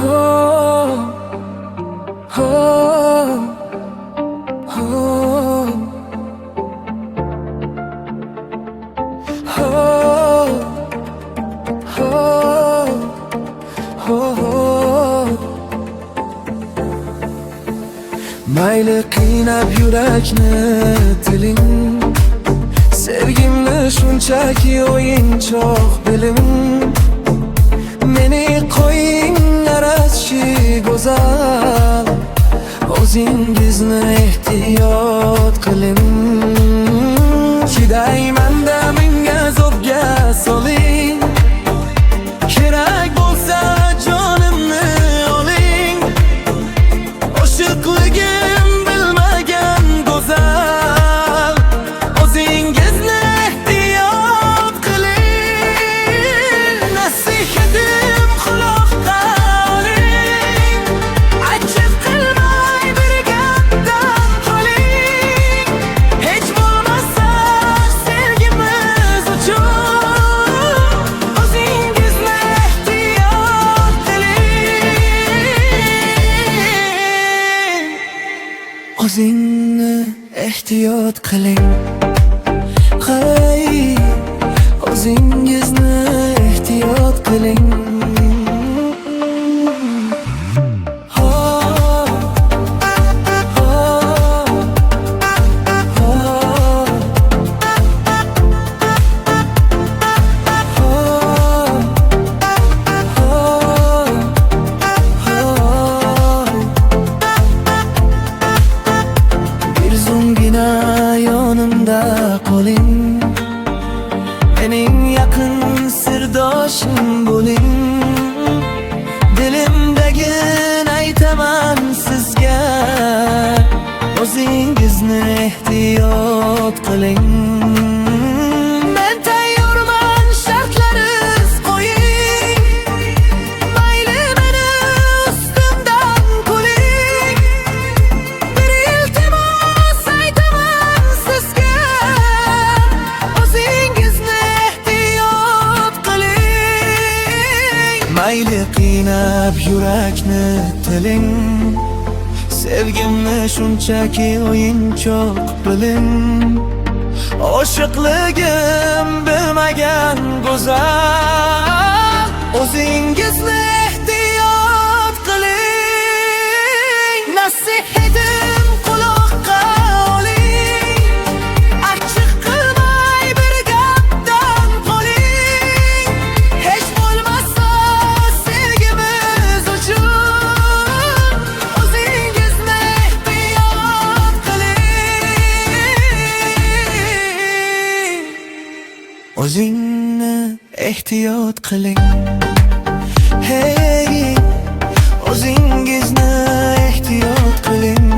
Oh, oh, oh, Mayli qiynab yurakni tiling, sevgimni shunchaki o'yinchoq biling. Meni qo'ying yaratchi go'zal, o'zingizni ehtiyot qiling. Chidaymanda menga zo'rga soling, kerak bo'lsa jonimni oling. Oshiqligim bilmagan go'zal, o'zingizni ehtiyot qiling. Nasihatim quloqqa oling, achchiq qilmay bir gapdan qoling. Hech bo'lmasa sevgimiz uchun o'zingizni ehtiyot qiling. O'zingni ehtiyot qiling. Hey, o'zingizni ehtiyot qiling. Oh, oh, bir zumgina yonimda qoling, mening yaqin sirdoshim bo'ling. Dilimdagini aytaman sizga, o'zingizni ehtiyot qiling. Men tayyorman, shartlariz qo'ying, mayli meni ustimdan kuling. Bir iltimos aytaman sizga, o'zingizni ehtiyot qiling. Mayli qiynab yurakni tiling, sevgimni shunchaki o'yinchoq biling. Oshiqligim bilmagan go'zal, o'zingizni ehtiyot qiling. Nasihatim quloqqa oling, achchiq qilmay bir gapdan qoling. Hech bo'lmasa sevgimiz uchun o'zingizni ehtiyot qiling. O'zingni ehtiyot qiling. Hey, o'zingizni ehtiyot qiling.